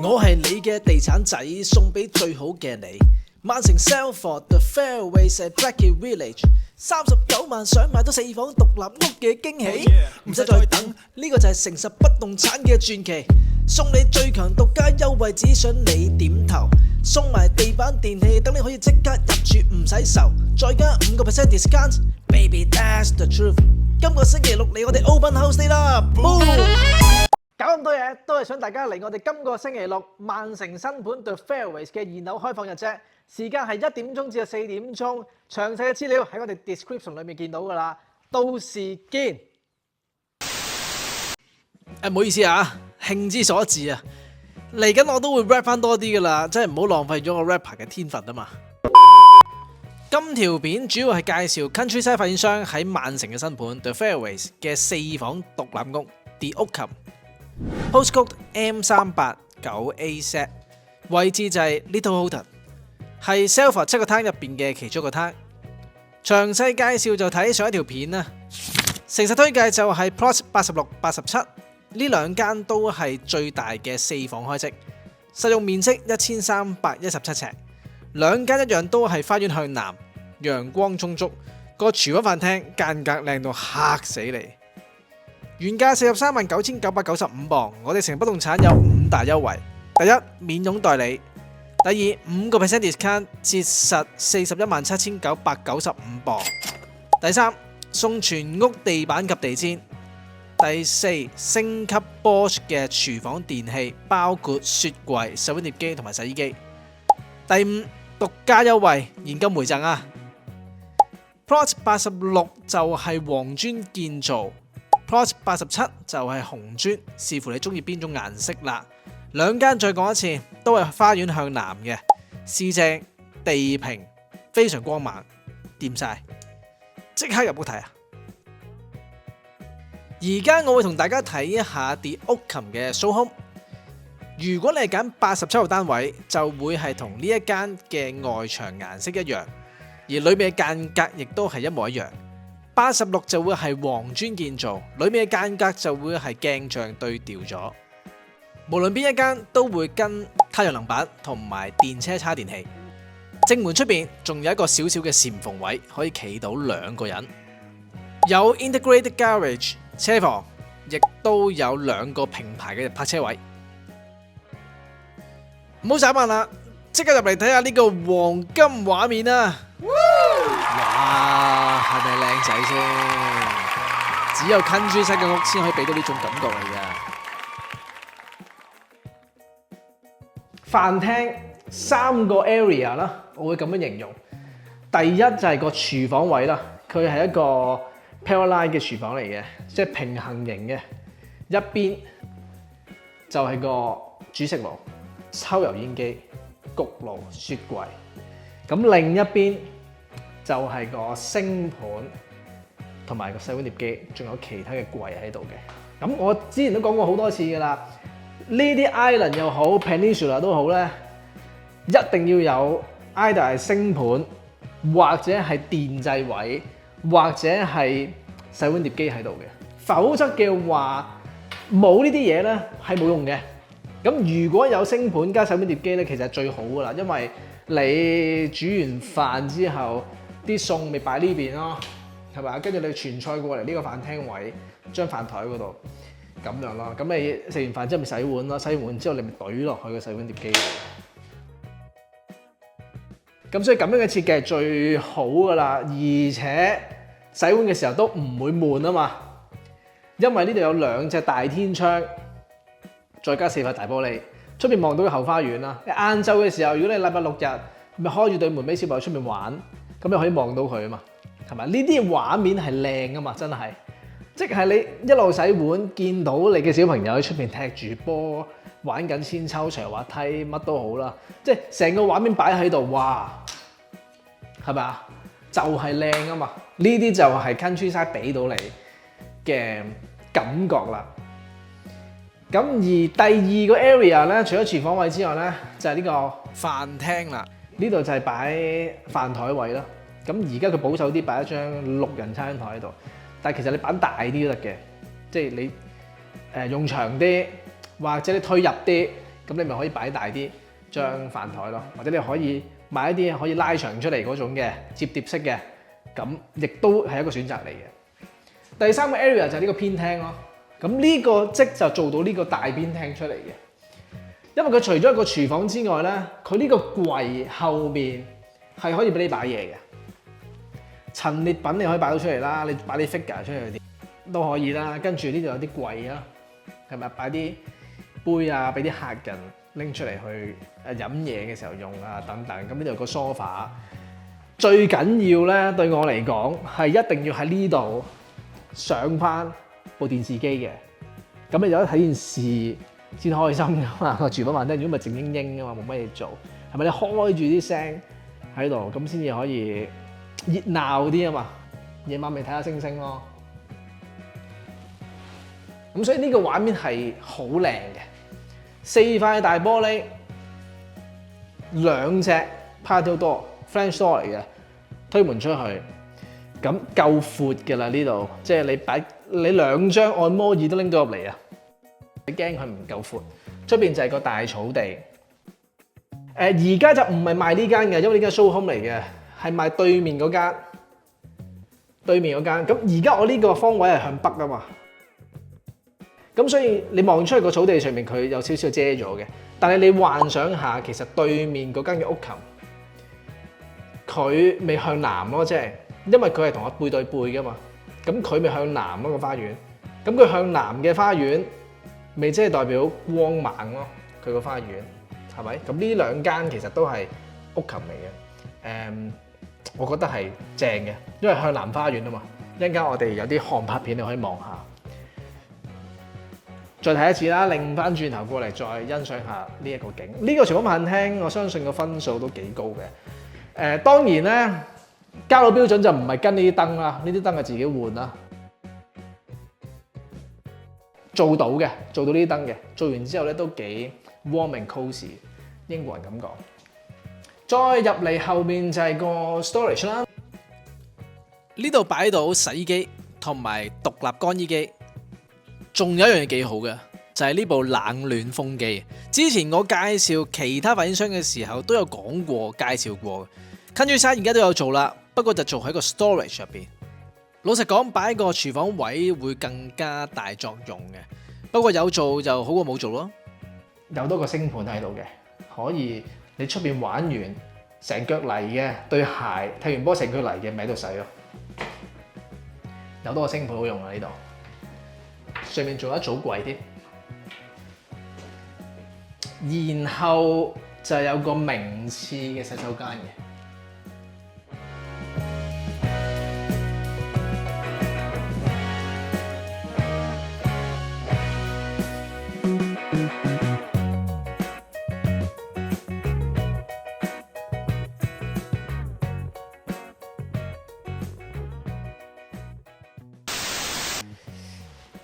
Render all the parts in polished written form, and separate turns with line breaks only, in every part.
我係你嘅地產仔，送俾最好嘅你。曼城 Salford The Fairways at Blackheath Village， 39萬想買到4房獨立屋嘅驚喜，唔使再等，呢個就係誠實不動產嘅傳奇。送你最強獨家優惠，只想你點頭。送埋地板電器，等你可以即刻入住唔使愁，再加5% discount。Baby that's the truth。今個星期六嚟我哋 Open House Day 啦 ，Boom！搞咁多嘢都係想大家嚟我哋今個星期六曼城新盤 The Fairways 嘅二樓開放日啫，時間係1點鐘至到4點鐘，詳細嘅資料喺我哋 description 裏面見到㗎啦，到時見。唔好意思啊，興之所至啊，嚟緊我都會 rap 翻多啲㗎啦，真係唔好浪費咗我 rapper 嘅天分啊嘛。今條片主要係介紹 Countryside 發展商喺曼城嘅新盤 The Fairways 嘅4房獨立屋 The Oakham。Postcode M389AZ， 位置就係 Little Houghton， 係 Salford 7個攤入邊嘅其中一個攤。詳細介紹就睇上一條片啦。誠實推介就係 Plot 86、87，呢兩間都係最大嘅4房開式，實用面積1317尺，兩間一樣都係花園向南，陽光充足，個廚房飯廳間隔靚到嚇死你。原價439995磅，我哋誠實不動產有5大優惠：第一，免佣代理；第二，5% discount， 折實417995磅；第三，送全屋地板及地氈；第四，升級 Bosch 嘅廚房電器，包括雪櫃、洗碗碟機同埋洗衣機；第五，獨家優惠，現金回贈啊 ！Plot 86就係黃磚建造。Plot 87就係紅磚，視乎你中意邊種顏色啦。兩間再講一次，都係花園向南嘅，市正地平，非常光猛，掂晒，即刻入屋睇啊！而家我會同大家睇一下 The Oakham 嘅 show home。如果你係揀87號單位，就會係同呢一間嘅外牆顏色一樣，而裏面嘅間隔亦都係一模一樣。86就會係黃磚建造，裏面嘅間隔就會係鏡像對調咗。無論邊一間都會跟太陽能板同埋電車叉電器。正門出邊仲有一個小小嘅禪縫位，可以企到2個人。有 integrated garage 車房，亦都有2個平排嘅泊車位。唔好眨眼啦，即刻入嚟睇下呢個黃金畫面啊！哇，係咪靚仔先？只有 Countryside 嘅屋先可以俾到呢種感覺嚟㗎。飯廳3個 area 啦，我會咁樣形容。第一就係個廚房位啦，佢係一個 parallel 嘅廚房嚟嘅，即係平行型嘅。一邊就係個煮食爐、抽油煙機、焗爐、雪櫃。咁另一邊就係個星盤同埋個洗碗碟機，仲有其他嘅櫃喺度嘅。咁我之前都講過好多次㗎啦，呢啲 island 又好 peninsula 都好咧，一定要有 either 係星盤，或者係電掣位，或者係洗碗碟機喺度嘅。否則嘅話，冇呢啲嘢咧係冇用嘅。咁如果有星盤加洗碗碟機咧，其實係最好㗎啦，因為你煮完飯之後，啲餸咪擺呢邊咯，係咪？跟住你傳菜過嚟呢個飯廳位，張飯台嗰度咁樣咯。咁你食完飯之後咪洗碗咯，洗完之後你咪懟落去個洗碗碟機度。咁所以咁樣嘅設計係最好㗎啦，而且洗碗嘅時候都唔會悶啊嘛，因為呢度有2隻大天窗，再加4塊大玻璃，出面望到個後花園啦。晏晝嘅時候，如果你禮拜6日咪開住對門俾小朋友出面玩，咁你可以望到佢啊嘛，係咪？呢啲畫面係靚啊嘛，真係，即係你一路洗碗，見到你嘅小朋友喺出面踢住波，玩緊千秋長滑梯，乜都好啦，即係成個畫面擺喺度，哇，係咪啊？就係靚啊嘛，呢啲就係 Countryside 俾到你嘅感覺啦。咁而第2個 area 咧，除咗廚房位之外咧，就係呢個飯廳啦。呢度就係擺飯台位啦。咁而家佢保守啲擺一張6人餐台喺度，但係其實你擺大啲都得嘅，即係你用長啲，或者你推入啲，咁你咪可以擺大啲張飯台咯，或者你可以買一啲可以拉長出嚟嗰種嘅摺疊式嘅，咁亦都係一個選擇嚟嘅。第三個 area 就係呢個偏廳咯，咁呢個即就做到呢個大偏廳出嚟嘅，因為佢除咗一個廚房之外咧，佢呢個櫃後面係可以俾你擺嘢嘅，陳列品你可以擺到出嚟啦，你擺啲 figure 出嚟啲都可以啦。跟住呢度有啲櫃啊，係咪擺啲杯啊，俾啲客人拎出嚟去飲嘢嘅時候用啊等等。咁呢度有個 sofa， 最緊要咧對我嚟講係一定要喺呢度上翻部電視機嘅，咁你有得睇電視先開心噶嘛。個廚房飯廳如果咪靜英英噶嘛，冇乜嘢做，係咪？你開住啲聲喺度，咁先至可以熱鬧啲啊嘛。夜晚咪睇下星星咯。咁所以呢個畫面係好靚嘅，4塊大玻璃，2隻 patio door French door 嚟嘅，推門出去，咁夠闊嘅啦呢度，即係你2張按摩椅都拎到入嚟啊！你驚佢唔夠闊，出邊就係個大草地。而家就唔係賣呢間嘅，因為呢間 show home 嚟嘅，係賣對面嗰間。咁而家我呢個方位係向北啊嘛，咁所以你望出去個草地上面佢有少少遮咗嘅，但係你幻想下，其實對面嗰間嘅屋琴，佢未向南咯，即係因為佢係同我背對背噶嘛，咁佢咪向南咯個花園，咁佢向南嘅花園，咪即係代表光猛咯，佢個花園係咪？咁呢2間其實都係屋琴嚟嘅，我覺得係正嘅，因為向南花園啊嘛。一陣間我哋有啲航拍片你可以望下，再睇一次啦，擰翻轉頭過嚟再欣賞下呢一個景。呢個廚房飯廳我相信個分數都幾高嘅。當然咧，交到標準就唔係跟呢啲燈啦，呢啲燈係自己換啦。做到呢啲燈嘅，做完之後咧都幾 warm and cozy， 英國人咁講。再入嚟後面就係個 storage 啦，呢度擺到洗衣機同埋獨立乾衣機，仲有一樣嘢幾好嘅，就係呢部冷暖風機。之前我介紹其他發展商嘅時候都有講過、介紹過。Countryside而家都有做啦，不過就做喺個 storage 入邊。老實講，擺個廚房位會更加大作用嘅，不過有做就好過冇做咯。有多個星盤喺度嘅，可以。你出邊玩完成腳泥嘅對鞋，踢完波成腳泥嘅咪喺度洗咯。有多個星盤好用啊呢度，上面仲有一組櫃添，然後就有個名廁嘅洗手間嘅。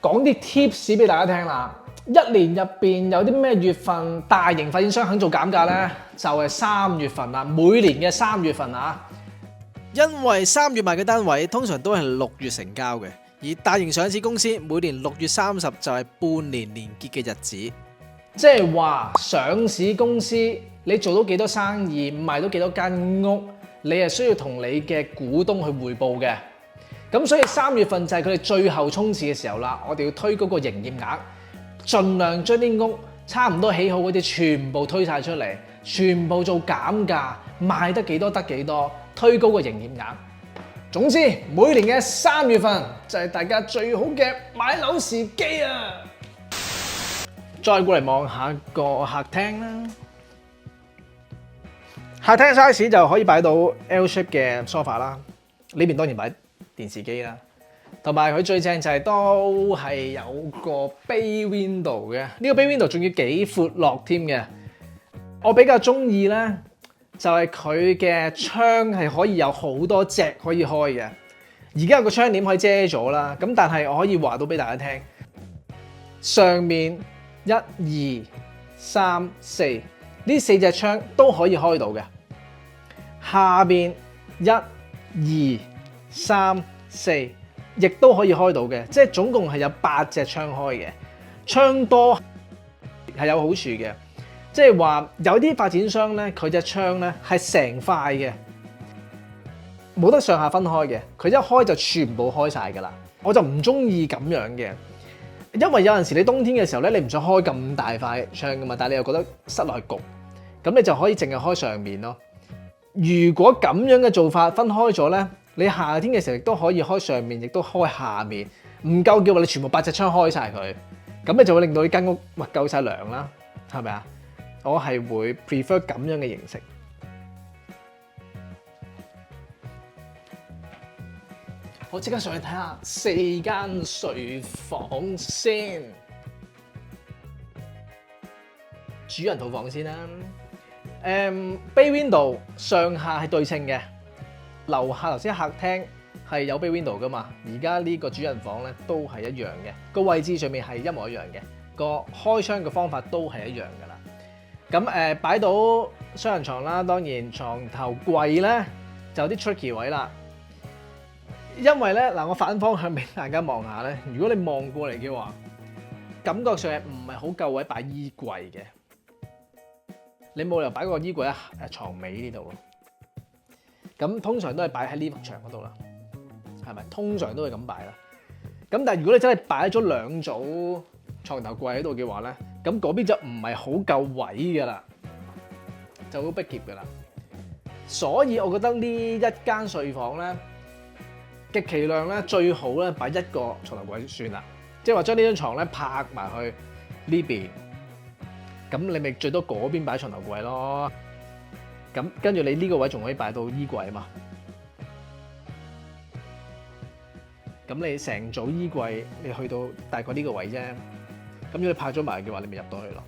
講啲 tips 俾大家聽啦，一年入邊有啲咩月份大型發展商肯做減價呢？就係3月份啦，每年嘅3月份啊。因為3月賣嘅單位通常都係6月成交嘅，而大型上市公司每年6月30就係半年年結嘅日子，即係話上市公司你做到幾多生意，賣到幾多間屋，你係需要同你嘅股東去匯報嘅。咁所以3月份就係佢哋最後衝刺嘅時候啦，我哋要推高個營業額，盡量將啲屋差唔多起好嗰啲全部推晒出嚟，全部做減價，賣得幾多得幾多，推高個營業額。總之每年嘅3月份就係大家最好嘅買樓時機啊！再過嚟望下個客廳啦，客廳 size 就可以擺到 L shape 嘅 sofa 啦，呢邊當然擺電視機啦，同埋佢最正就係都係有個 bay window 嘅，呢個 bay window 仲要幾闊落添嘅。我比較中意咧，就係佢嘅窗係可以有好多隻可以開嘅。而家有個窗簾可以遮咗啦，咁但係我可以話到俾大家聽，上面1、2、3、4呢4隻窗都可以開到嘅，下邊1、2、3、4亦都可以開到嘅，即係總共係有8隻窗開嘅。窗多係有好處嘅，即係話有啲發展商咧，佢隻窗咧係成塊嘅，冇得上下分開嘅，佢一開就全部開晒㗎啦。我就唔中意咁樣嘅，因為有陣時你冬天嘅時候咧，你唔想開咁大塊窗㗎嘛，但係你又覺得室內焗，咁你就可以淨係開上面咯。如果咁樣嘅做法分開咗咧，你夏天嘅時候亦都可以開上面，亦都開下面，唔夠嘅話你全部8隻窗開晒佢，咁你就會令到你間屋夠晒涼啦，係咪啊？我係會 prefer 咁樣嘅形式。我即刻上去睇下4間睡房先，主人套房先啦。Bay window 上下係對稱嘅，樓下頭先客廳係有 bay window 噶嘛，而家呢個主人房咧都係一樣嘅，個位置上面係一模一樣嘅，個開窗嘅方法都係一樣噶啦。咁擺到雙人床啦，當然床頭櫃咧就有啲 tricky 位啦，因為咧嗱，我反方向俾大家望下咧，如果你望過嚟嘅話，感覺上係唔係好夠位擺衣櫃嘅。你冇理由擺個衣櫃喺床尾呢度咯，咁通常都係擺喺呢幅牆嗰度啦，係咪？通常都係咁擺啦。咁但係如果你真係擺咗2組床頭櫃喺度嘅話咧，咁嗰邊就唔係好夠位㗎啦，就好逼夾㗎啦。所以我覺得呢一間睡房咧，極其量咧最好咧擺1個床頭櫃算啦，即係話將呢張床咧拍埋去呢邊。咁你咪最多嗰邊擺床頭櫃咯，咁跟住你呢個位仲可以擺到衣櫃啊嘛。咁你成組衣櫃，你去到大概呢個位啫。咁如果你拍咗埋嘅話，你咪入到去咯。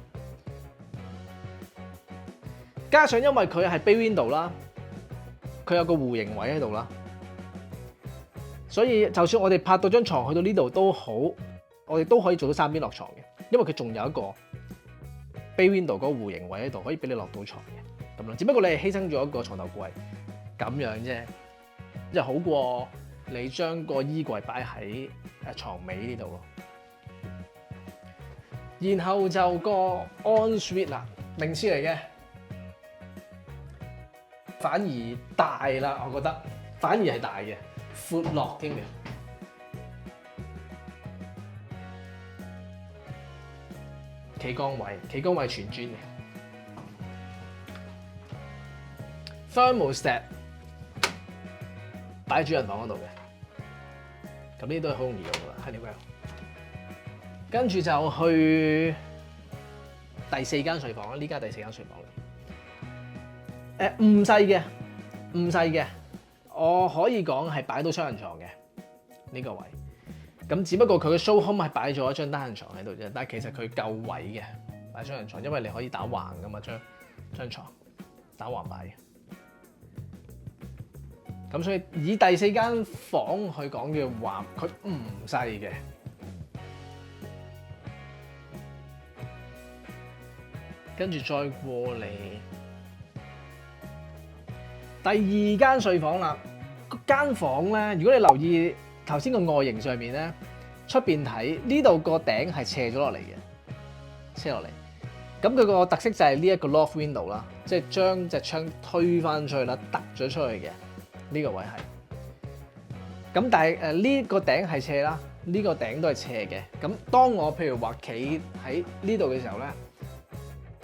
加上因為佢係 bay window 啦，佢有個弧形位喺度啦，所以就算我哋拍到張床去到呢度都好，我哋都可以做到3邊落床嘅，因為佢仲有一個bay window 嗰個弧形位喺度，可以俾你落到床嘅咁咯。只不過你係犧牲咗一個床頭櫃咁樣啫，即係好過你將個衣櫃擺喺床尾呢度咯。然後就個 ensuite 啦，名詞嚟嘅，反而大啦，我覺得反而係大嘅，闊落添嘅。企缸位全磚嘅 thermostat 擺喺主人房嗰度嘅，咁呢啲都係好容易用噶啦，喺呢個。跟住就去第4間睡房啦，呢間第4間睡房嚟。唔細嘅，我可以講係擺到雙人床嘅呢個位。咁只不過佢嘅 show home 係擺咗一張單人床喺度啫，但係其實佢夠位嘅擺雙人床，因為你可以打橫噶嘛，張床打橫擺嘅。咁所以以第4間房去講嘅話，佢唔細嘅。跟住再過嚟第2間睡房啦，間房咧，如果你留意頭先個外形上面咧，出邊睇呢度個頂係斜咗落嚟嘅，斜落嚟。咁佢個特色就係呢一個 loft window 啦，即係將隻窗推翻出去啦，突咗出去嘅呢個位係。咁但係呢個頂係斜啦，呢個頂都係斜嘅。咁當我譬如話企喺呢度嘅時候咧，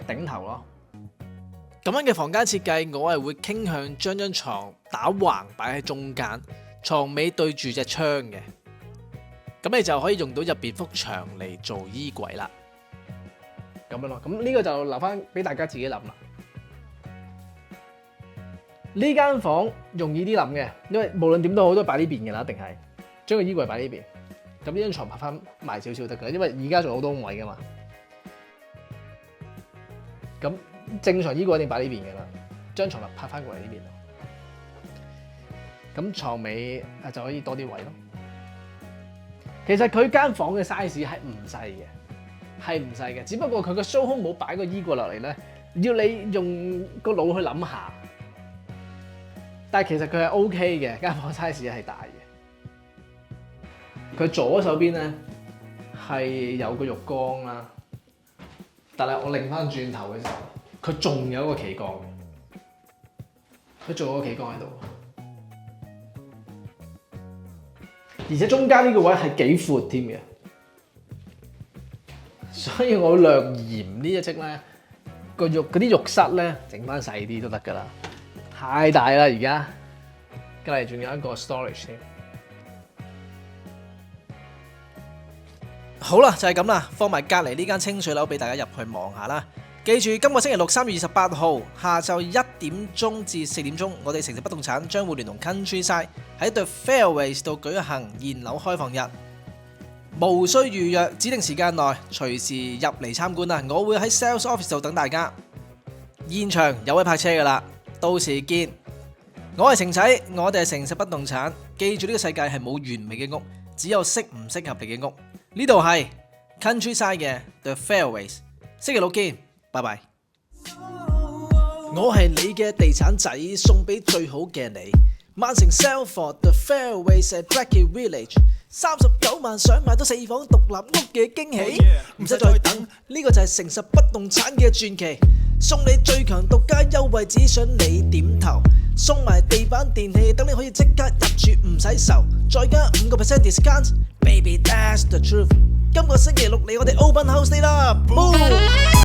頂頭咯。咁樣嘅房間設計，我係會傾向將張床打橫擺喺中間，床尾對住隻窗嘅。咁你就可以用到入邊幅牆嚟做衣櫃啦。咁樣咯，咁呢個就留翻俾大家自己諗啦。呢間房容易啲諗嘅，因為無論點都好，都擺呢邊嘅啦，一定係將個衣櫃擺呢邊。咁呢張床拍翻埋少少得㗎，因為而家仲有好多位㗎嘛。咁正常衣櫃一定擺呢邊嘅啦，張床就拍翻過嚟呢邊。咁床尾就可以多啲位咯。其實佢間房嘅 size 係唔細嘅，只不過佢個 show home 冇擺個衣櫃落嚟咧，要你用個腦去諗下。但係其實佢係 OK 嘅，間房 size 係大嘅。佢左手邊咧係有個浴缸啦，但係我擰翻轉頭嘅時候，佢仲有一個企崗嘅，佢仲有個企崗喺度，而且中間呢個位係幾闊添嘅，所以我略嫌呢一隻咧個肉嗰啲肉室咧整翻細啲都得㗎啦，太大啦而家，隔離仲有一個 storage 添。好啦，就係咁啦，放埋隔離呢間清水樓俾大家入去望下啦。記住，今個星期六3月28號下晝1點鐘至4點鐘，我哋城市不動產將會聯同 Countryside 喺 The Fairways 度舉行現樓開放日，無需預約，指定時間內隨時入嚟參觀啦。我會喺 Sales Office 度等大家，現場有位泊車噶啦，到時見。我係程仔，我哋係城市不動產。記住呢個世界係冇完美嘅屋，只有適唔適合你嘅屋。呢度係 Countryside 嘅 The Fairways， 星期六見，拜拜。我係你嘅地產仔，送俾最好嘅你。曼城 Salford The Fairways at Blackheath Village， 39萬想買到4房獨立屋嘅驚喜，唔使再等，呢個就係誠實不動產嘅傳奇。送你最強獨家優惠，只想你點頭。送埋地板電器，等你可以即刻入住唔使愁，再加5% discount，baby that's the truth。今個星期六嚟我哋 open house day 啦，boom！